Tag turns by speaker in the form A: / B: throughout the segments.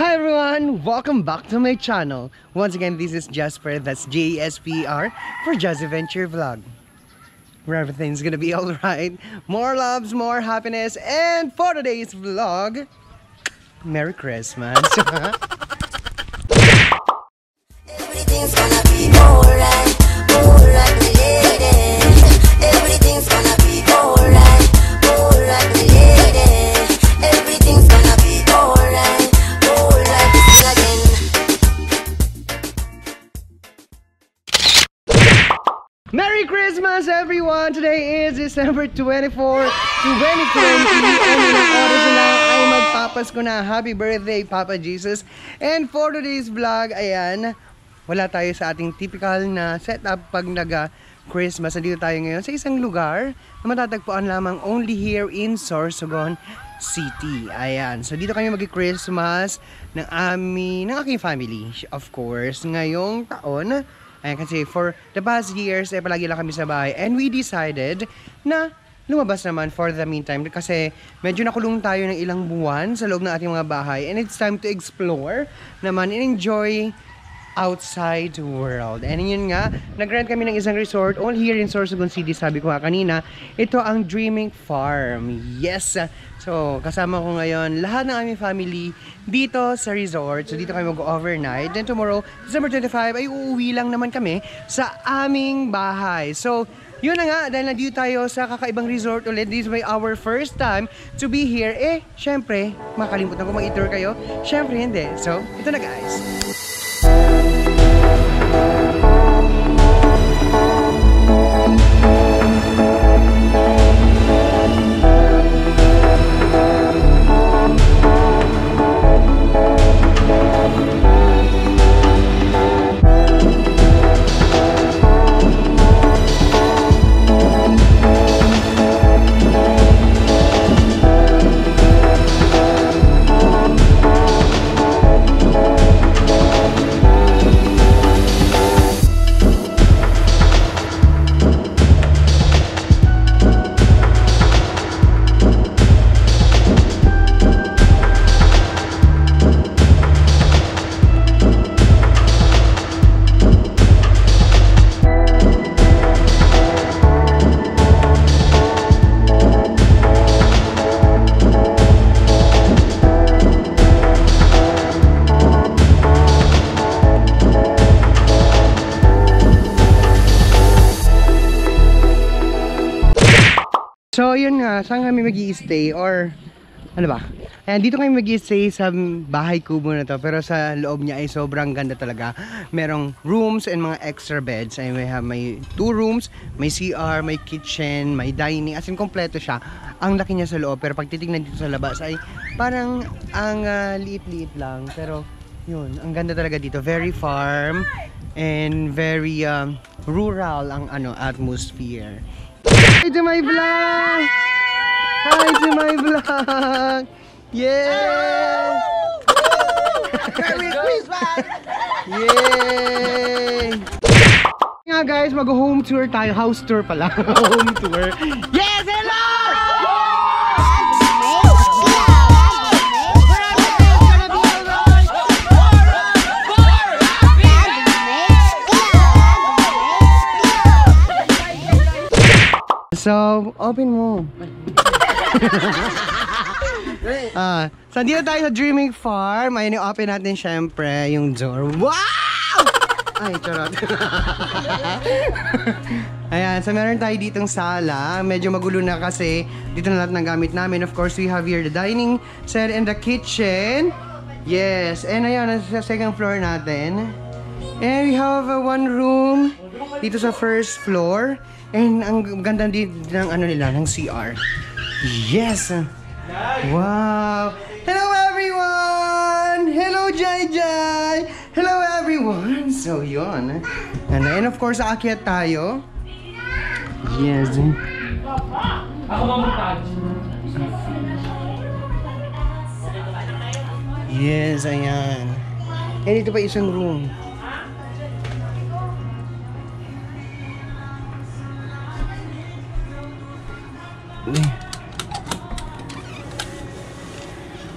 A: Hi everyone! Welcome back to my channel. Once again, this is Jasper, that's J-S-P-R, for Jazz Adventure Vlog. Where everything's gonna be alright. More loves, more happiness, and for today's vlog, Merry Christmas!
B: Everything's gonna be alright, alright, lady. Everything's gonna be alright, alright, lady. Everything's gonna be alright, alright, again.
A: Merry Christmas everyone! Today is December 24, 2020, and ilang oras na ay magpapasko na. Happy birthday, Papa Jesus! And for today's vlog, ayan, wala tayo sa ating typical na setup pag Christmas. Nandito tayo ngayon sa isang lugar na matatagpuan lamang only here in Sorsogon City. Ayan. So dito kami mag-Christmas ng aking family, of course, ngayong taon. Ayan, kasi for the past years, palagi lang kami sa bahay. And we decided na lumabas naman for the meantime kasi medyo nakulong tayo ng ilang buwan sa loob ng ating mga bahay. And it's time to explore naman and enjoy outside world. And yun nga, nag-rent kami ng isang resort all here in Sorsogon City. Sabi ko nga kanina, ito ang Dreaming Farm. Yes! So, kasama ko ngayon lahat ng aming family dito sa resort. So, dito kami mag-overnight. Then tomorrow, December 25, ay uuwi lang naman kami sa aming bahay. So, yun na nga, dahil nandito tayo sa kakaibang resort ulit. This is our first time to be here. Syempre, makalimutan ko mag-tour kayo. Syempre, hindi. So, ito na guys. So, yun nga, saan kami mag-i-stay or ano ba? Ayan, dito kami mag-i-stay sa bahay kubo na to. Pero sa loob niya ay sobrang ganda talaga. Merong rooms and mga extra beds. Ay, may 2 rooms, may CR, may kitchen, may dining. As in, kompleto siya. Ang laki niya sa loob. Pero pag titignan dito sa labas ay parang ang liit-liit lang. Pero yun, ang ganda talaga dito. Very farm and very rural ang atmosphere. Hi to my vlog! Hi to my vlog! Yes!
B: Merry Christmas!
A: Yay! Nga guys, mag-home tour tayo. House tour pala. Home tour. Yes! Hello! So, open mo. So, dito tayo sa Dreaming Farm. Ayun, i-open natin syempre yung door. Wow! Ay, charot. Ayan, so meron tayo ditong sala. Medyo magulo na kasi dito na lahat ng gamit namin. Of course, we have here the dining set and the kitchen. Yes, and ayan, sa second floor natin. And we have one room dito sa first floor. And ang ganda din ng ng CR. Yes! Wow! Hello everyone! Hello Jai Jai! Hello everyone! So yun. And of course, aakyat tayo. Yes. Yes, ayan. And ito pa isang room.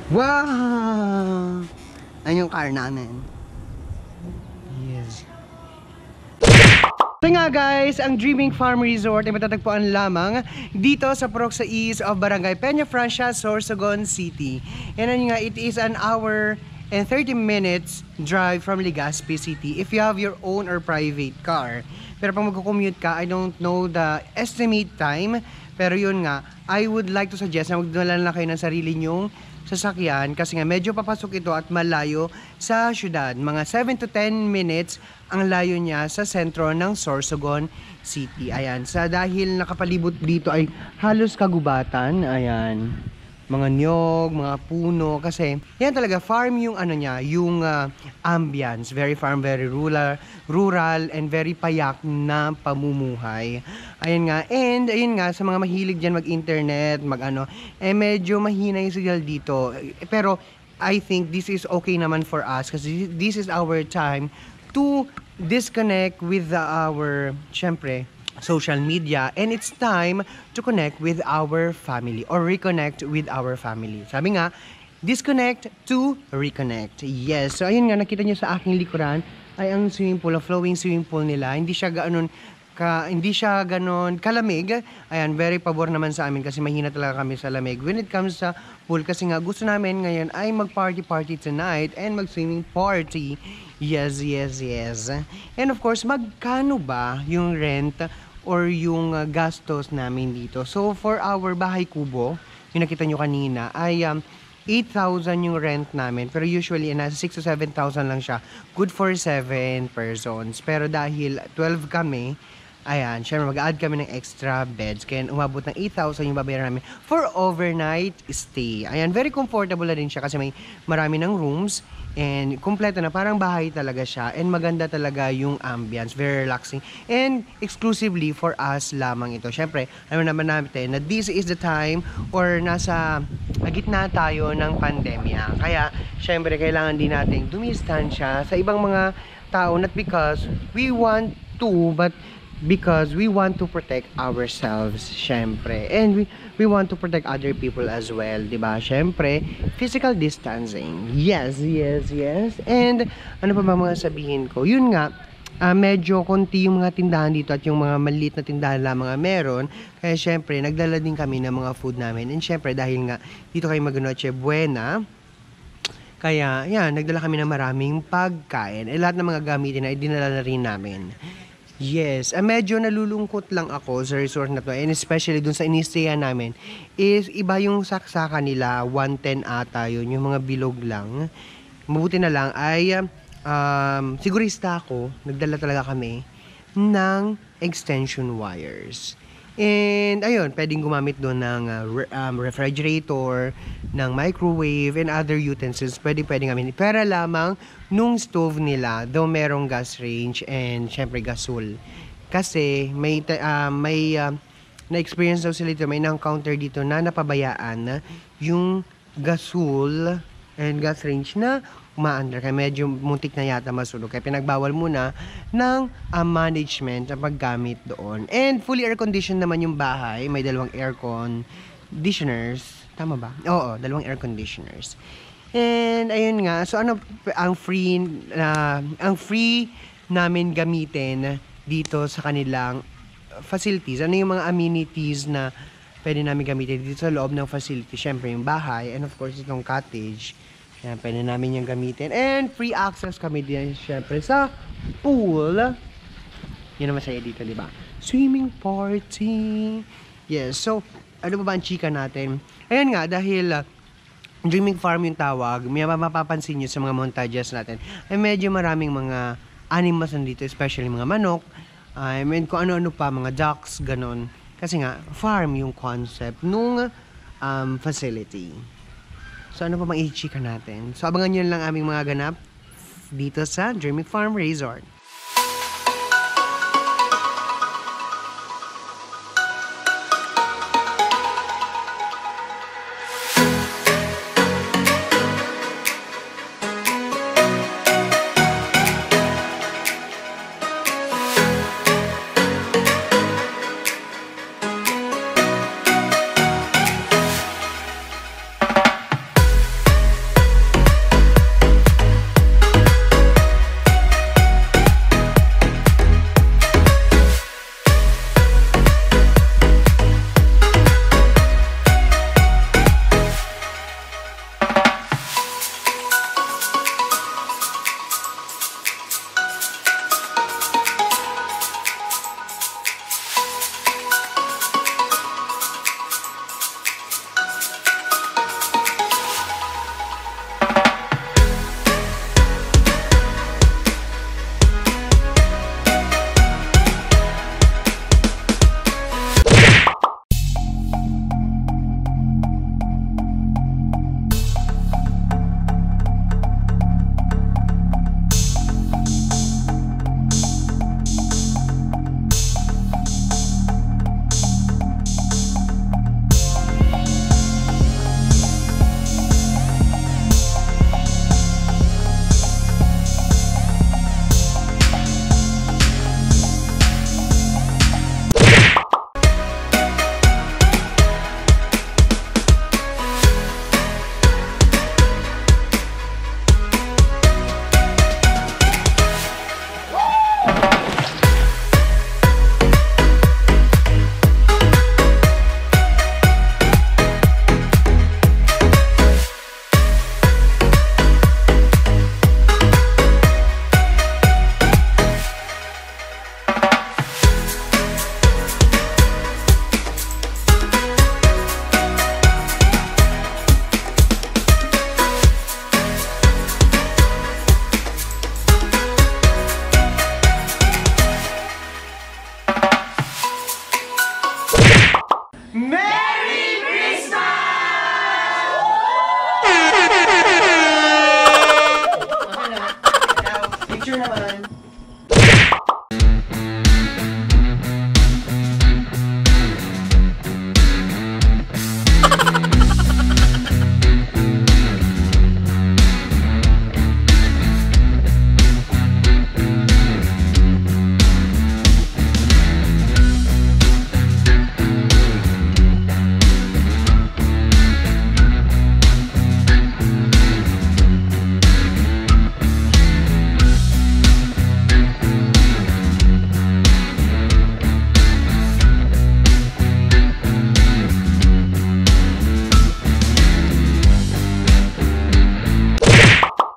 A: Wow! Ayun yung car namin. Yes. Ito nga guys, ang Dreaming Farm Resort ay matatagpuan lamang dito sa Purok sa East of Barangay Peña Francia, Sorsogon City. And ano nga, it is an hour and 30 minutes drive from Legazpi City if you have your own or private car. Pero pag magko-commute ka, I don't know the estimate time. Pero yun nga, I would like to suggest na magdala na kayo ng sarili nyong sasakyan kasi nga medyo papasok ito at malayo sa syudad. Mga 7 to 10 minutes ang layo niya sa sentro ng Sorsogon City. Ayan, dahil nakapalibot dito ay halos kagubatan. Ayan, mga niyog, mga puno, kasi yan talaga farm yung ano niya, yung ambience, very farm, very rural and very payak na pamumuhay. Ayun nga, and ayun nga, sa mga mahilig dyan mag-internet, medyo mahina yung signal dito. Pero I think this is okay naman for us kasi this is our time to disconnect with our, syempre, social media, and it's time to connect with our family or reconnect with our family. Sabi nga, disconnect to reconnect. Yes, so ayun nga, nakita nyo sa aking likuran ay ang swimming pool, ang flowing swimming pool nila. Hindi siya ganon kalamig. Ayan, very pabor naman sa amin kasi mahina talaga kami sa lamig when it comes sa pool, kasi nga gusto namin ngayon ay mag-party tonight and mag-swimming party. Yes. And of course, magkano ba yung rent or yung gastos namin dito? So for our bahay kubo, yung nakita nyo kanina, ay 8,000 yung rent namin. Pero usually, nasa 6 to 7,000 lang siya. Good for 7 persons. Pero dahil 12 kami, ayan, syempre mag-add kami ng extra beds. Kaya umabot ng 8,000 yung babayaran namin for overnight stay. Ayan, very comfortable na din siya kasi may marami ng rooms. And kumpleto na, parang bahay talaga siya. And maganda talaga yung ambience, very relaxing. And exclusively for us lamang ito. Syempre, alam naman natin na this is the time or nasa gitna tayo ng pandemya. Kaya, syempre, kailangan din natin dumistansya sa ibang mga tao. Not because we want to, but because we want to protect ourselves, syempre. And we want to protect other people as well, diba? Syempre, physical distancing. Yes. And ano pa ba mga sabihin ko? Yun nga, medyo konti yung mga tindahan dito at yung mga maliit na tindahan lang mga meron. Kaya syempre, nagdala din kami ng mga food namin. And syempre, dahil nga dito kayo mag-Noche Buena, kaya yan, nagdala kami ng maraming pagkain. Eh, lahat ng mga gamitin na dinala na rin namin. Yes, medyo nalulungkot lang ako sa resort na to, and especially dun sa inistayan namin is iba yung saksakan nila, 110 ata yun, yung mga bilog lang. Mabuti na lang ay sigurista ako, nagdala talaga kami ng extension wires. And ayun, pwedeng gumamit doon ng refrigerator, ng microwave, and other utensils. Pwedeng kami. Pero lamang nung stove nila, though merong gas range and syempre gasol. Kasi may na-experience daw sila dito, may na-encounter dito na napabayaan yung gasol and gas range na umaandar, kaya medyo muntik na yata masunog, kaya pinagbawal muna ng management ang paggamit doon. And fully air conditioned naman yung bahay, may 2 air conditioners, tama ba? Oo, 2 air conditioners. And ayun nga, so ano ang free namin gamitin dito sa kanilang facilities? Ano yung mga amenities na pwede namin gamitin dito sa loob ng facility? Syempre yung bahay, and of course itong cottage. Yan, pwede namin yung gamitin. And free access kami din, syempre, sa pool. Yun naman masaya dito, di ba? Swimming party. Yes, so, ano ba ang chika natin? Ayan nga, dahil Dreaming Farm yung tawag, may mapapansin nyo sa mga montages natin, ay medyo maraming mga animals nandito, especially mga manok, I mean, kung ano-ano pa, mga ducks, ganon. Kasi nga, farm yung concept nung facility. So, ano pa mang i-chika natin? So, abangan nyo lang aming mga ganap dito sa Dreaming Farm Resort.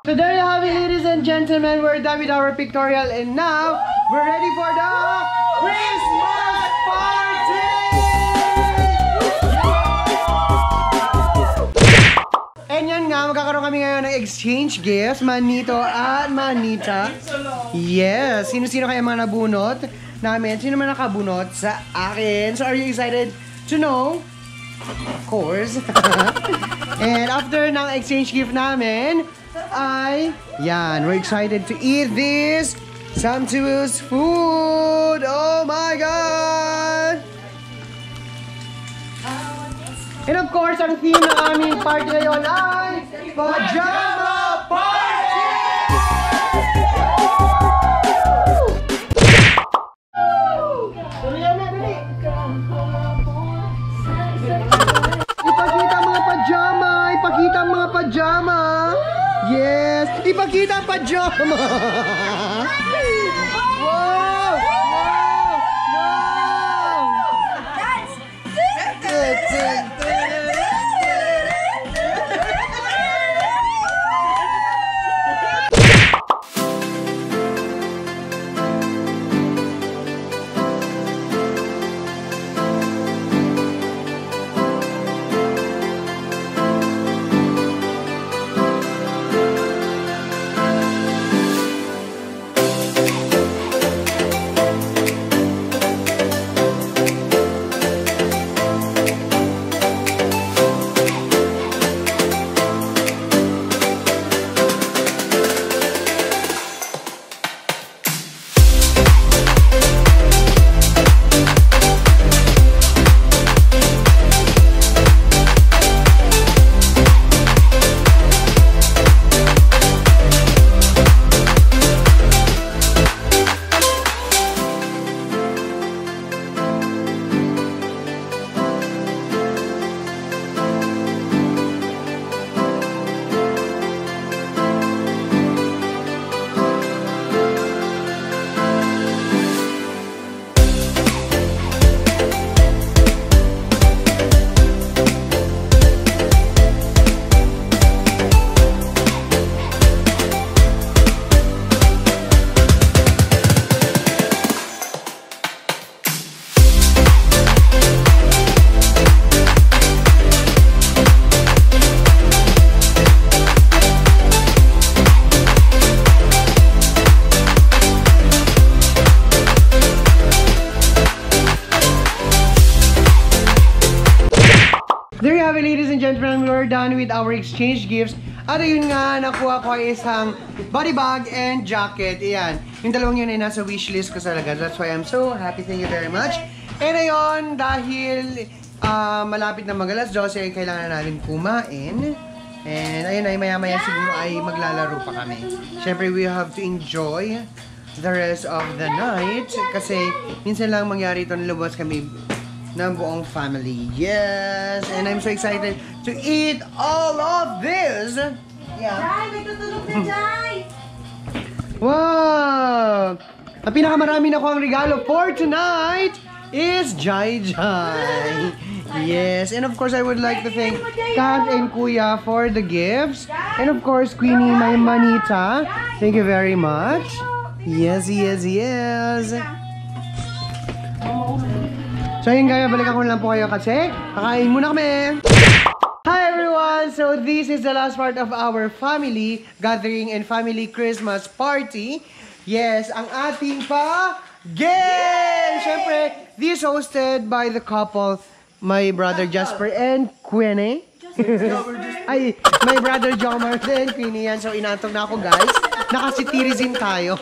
A: So there you have it, ladies and gentlemen. We're done with our pictorial and now we're ready for the Christmas party! And yan nga, magkakaroon kami ngayon ng exchange gifts, Manito at Manita. Yes, sino-sino kaya mga nabunot namin? Sino man nakabunot sa akin? So are you excited to know? Of course. And after ng exchange gift namin, we're excited to eat this sumptuous food. Oh my God! And of course, ang theme ng aming party ngayon ay Pajama Party! Ipakita ang mga pajama! Ipakita ang mga pajama! Yes! Ipakita ang pajama! Wow! Wow! Wow! There you have it, ladies and gentlemen. We're done with our exchange gifts. At yun nga, nakuha ko ay isang body bag and jacket. Ayan. Yung dalawang yun ay nasa wishlist ko talaga. That's why I'm so happy. Thank you very much. And ayun, dahil malapit na mag-alas 12 ay kailangan natin kumain. And ayun ay maya-maya siguro ay maglalaro pa kami. Siyempre, we have to enjoy the rest of the night. Kasi minsan lang mangyari ito, nilabas kami ng buong family. Yes! And I'm so excited to eat all of this! Yeah.
B: Jai, may tutulog na, Jai!
A: Wow! Ang pinakamarami na ko ang regalo for tonight is Jai Jai. Yes, and of course I would like to thank Kat and Kuya for the gifts. And of course, Queenie, my manita. Thank you very much. Yes, yes, yes. So yun guys, balikan ko lang po kayo kasi kakain muna kami. Hi everyone! So this is the last part of our family gathering and family Christmas party. Yes, ang ating game! Siyempre, this hosted by the couple, my brother Jasper and Queenie. Ay, my brother Jomar and Queenie yan. So inantog na ako guys. Nakasitirizin tayo.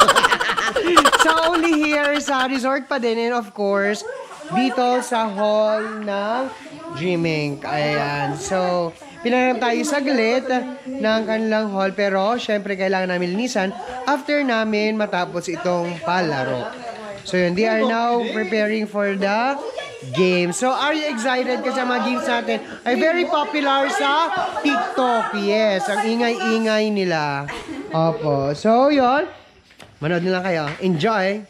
A: So only here sa resort pa din and of course, dito sa hall ng Dreaming. Ayan. So, pinanap tayo saglit ng kanilang hall. Pero, syempre, kailangan namin linisan after namin matapos itong palaro. So, yun. They are now preparing for the game. So, are you excited? Kasi ang mga games natin ay very popular sa TikTok. Yes. Ang ingay-ingay nila. Opo. So, yun. Manood na lang kayo. Enjoy!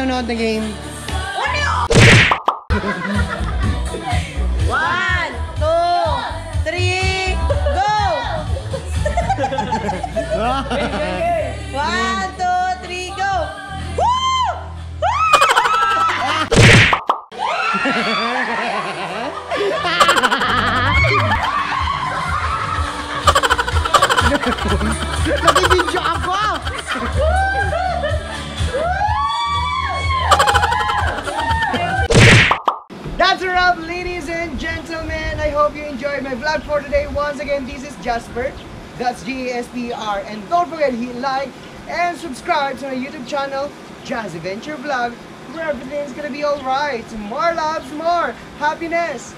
A: nanonood na game.
B: 1, 2, 3, go! 1, 2, 3, go! Woo!
A: Nag-video ako! That's a wrap, ladies and gentlemen. I hope you enjoyed my vlog for today. Once again, this is Jasper. That's Jasper. And don't forget, hit like and subscribe to my YouTube channel, Jazz Adventure Vlog, where everything's gonna be alright. More loves, more happiness.